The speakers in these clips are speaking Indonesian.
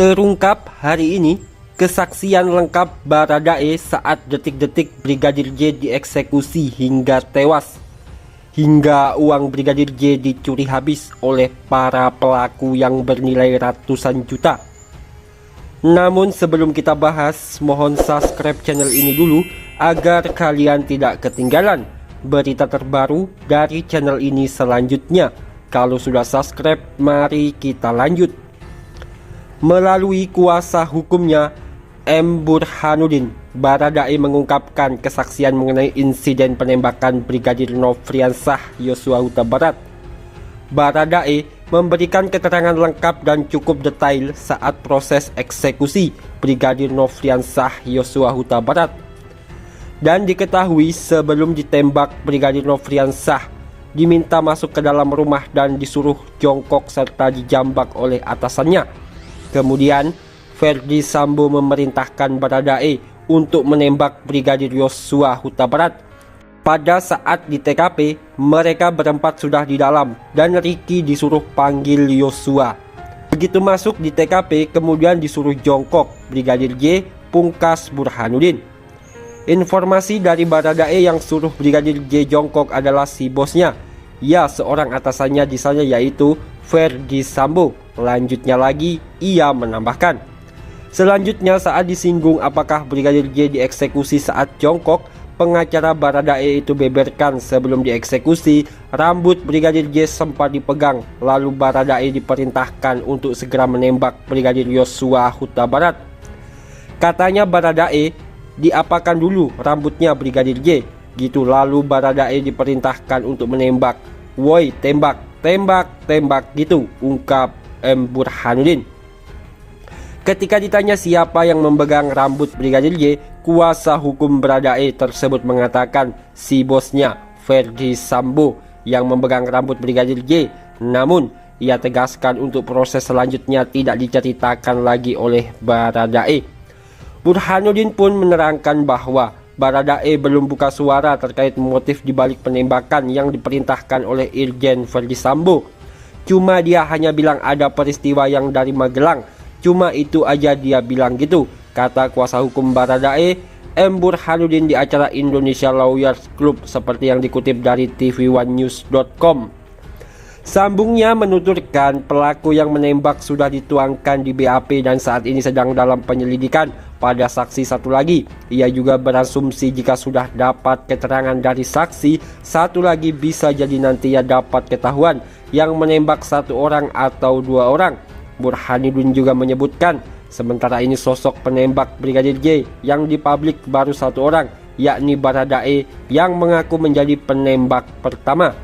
Terungkap hari ini kesaksian lengkap Baradae saat detik-detik Brigadir J dieksekusi hingga tewas, hingga uang Brigadir J dicuri habis oleh para pelaku yang bernilai ratusan juta. Namun sebelum kita bahas, mohon subscribe channel ini dulu agar kalian tidak ketinggalan berita terbaru dari channel ini selanjutnya. Kalau sudah subscribe, mari kita lanjut. Melalui kuasa hukumnya M. Burhanuddin, Baradae mengungkapkan kesaksian mengenai insiden penembakan Brigadir Nofriansah Yosua Huta Barat. Baradae memberikan keterangan lengkap dan cukup detail saat proses eksekusi Brigadir Nofriansah Yosua Huta Barat. Dan diketahui sebelum ditembak, Brigadir Nofriansah diminta masuk ke dalam rumah dan disuruh jongkok serta dijambak oleh atasannya. Kemudian Ferdi Sambo memerintahkan Baradae untuk menembak Brigadir Yosua Huta Barat. Pada saat di TKP, mereka berempat sudah di dalam dan Ricky disuruh panggil Yosua. Begitu masuk di TKP, kemudian disuruh jongkok Brigadir J pungkas Burhanuddin. Informasi dari Baradae yang suruh Brigadir J jongkok adalah si bosnya, ya seorang atasannya di sana, yaitu Ferdi Sambo. Lanjutnya lagi, ia menambahkan, selanjutnya saat disinggung apakah Brigadir J dieksekusi saat jongkok, pengacara Baradae itu beberkan sebelum dieksekusi, rambut Brigadir J sempat dipegang, lalu Baradae diperintahkan untuk segera menembak Brigadir Yosua Huta Barat. Katanya Baradae, diapakan dulu rambutnya Brigadir J, gitu. Lalu Baradae diperintahkan untuk menembak. Woi, tembak, tembak, tembak, gitu, ungkap M. Burhanuddin. Ketika ditanya siapa yang memegang rambut Brigadir J, kuasa hukum Baradae tersebut mengatakan si bosnya Ferdi Sambo yang memegang rambut Brigadir J. Namun ia tegaskan untuk proses selanjutnya tidak diceritakan lagi oleh Baradae. Burhanuddin pun menerangkan bahwa Baradae belum buka suara terkait motif dibalik penembakan yang diperintahkan oleh Irjen Ferdi Sambo. Cuma dia hanya bilang ada peristiwa yang dari Magelang. Cuma itu aja dia bilang gitu, kata kuasa hukum Baradae M. Burhanuddin di acara Indonesia Lawyers Club seperti yang dikutip dari tv1news.com. Sambungnya menuturkan pelaku yang menembak sudah dituangkan di BAP dan saat ini sedang dalam penyelidikan. Pada saksi satu lagi, ia juga berasumsi jika sudah dapat keterangan dari saksi satu lagi bisa jadi nanti ia dapat ketahuan yang menembak satu orang atau dua orang. Burhanuddin juga menyebutkan sementara ini sosok penembak Brigadir J yang dipublik baru satu orang, yakni Baradae yang mengaku menjadi penembak pertama.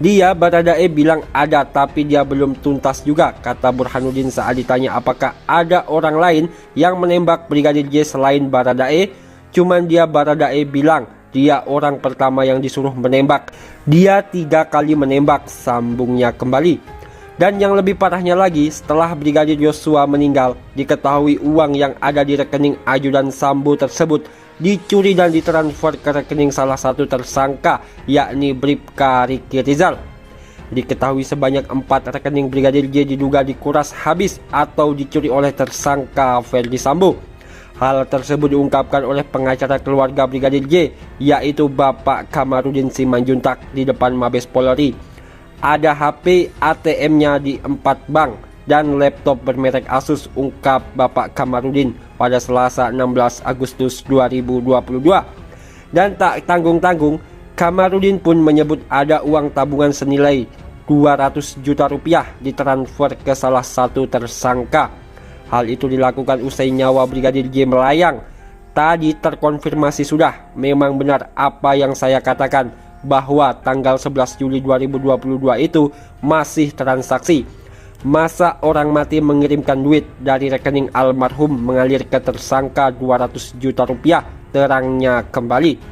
Dia Baradae bilang ada tapi dia belum tuntas juga, kata Burhanuddin saat ditanya apakah ada orang lain yang menembak Brigadir J selain Baradae. Cuman dia Baradae bilang dia orang pertama yang disuruh menembak. Dia 3 kali menembak, sambungnya kembali. Dan yang lebih parahnya lagi, setelah Brigadir Yosua meninggal, diketahui uang yang ada di rekening ajudan Sambo tersebut dicuri dan ditransfer ke rekening salah satu tersangka, yakni Bribka Ricky Rizal. Diketahui sebanyak 4 rekening Brigadir J diduga dikuras habis atau dicuri oleh tersangka Ferdi Sambo. Hal tersebut diungkapkan oleh pengacara keluarga Brigadir J, yaitu Bapak Kamarudin Simanjuntak di depan Mabes Polri. Ada HP ATM-nya di 4 bank dan laptop bermerek Asus, ungkap Bapak Kamarudin pada Selasa 16 Agustus 2022. Dan tak tanggung-tanggung, Kamarudin pun menyebut ada uang tabungan senilai 200 juta rupiah ditransfer ke salah satu tersangka. Hal itu dilakukan usai nyawa Brigadir J melayang. Tadi terkonfirmasi sudah, memang benar apa yang saya katakan, bahwa tanggal 11 Juli 2022 itu masih transaksi. Masa orang mati mengirimkan duit dari rekening almarhum mengalir ke tersangka 200 juta rupiah, terangnya kembali.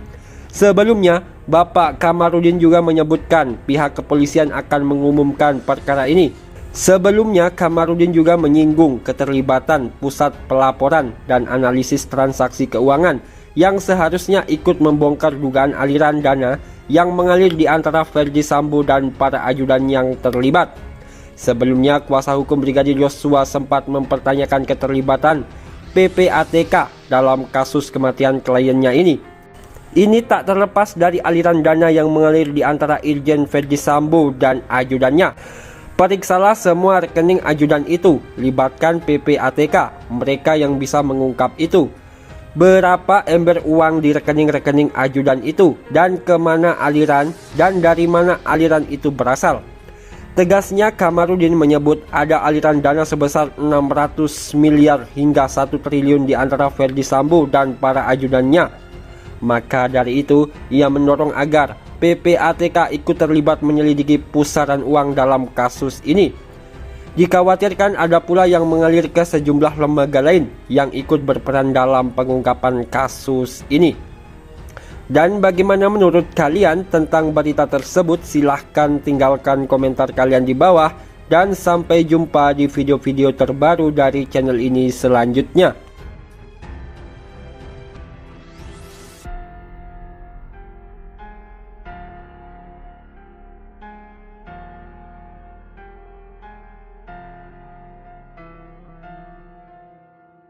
Sebelumnya, Bapak Kamarudin juga menyebutkan pihak kepolisian akan mengumumkan perkara ini. Sebelumnya, Kamarudin juga menyinggung keterlibatan Pusat Pelaporan dan Analisis Transaksi Keuangan yang seharusnya ikut membongkar dugaan aliran dana yang mengalir di antara Ferdi Sambo dan para ajudan yang terlibat. Sebelumnya, kuasa hukum Brigadir Yosua sempat mempertanyakan keterlibatan PPATK dalam kasus kematian kliennya ini. Ini tak terlepas dari aliran dana yang mengalir di antara Irjen Verdi Sambo dan ajudannya. Periksalah semua rekening ajudan itu, libatkan PPATK, mereka yang bisa mengungkap itu. Berapa ember uang di rekening-rekening ajudan itu, dan kemana aliran, dan dari mana aliran itu berasal. Tegasnya, Kamarudin menyebut ada aliran dana sebesar 600 miliar hingga 1 triliun di antara Verdi Sambo dan para ajudannya. Maka dari itu, ia mendorong agar PPATK ikut terlibat menyelidiki pusaran uang dalam kasus ini. Dikhawatirkan ada pula yang mengalir ke sejumlah lembaga lain yang ikut berperan dalam pengungkapan kasus ini. Dan bagaimana menurut kalian tentang berita tersebut? Silahkan tinggalkan komentar kalian di bawah. Dan sampai jumpa di video-video terbaru dari channel ini selanjutnya.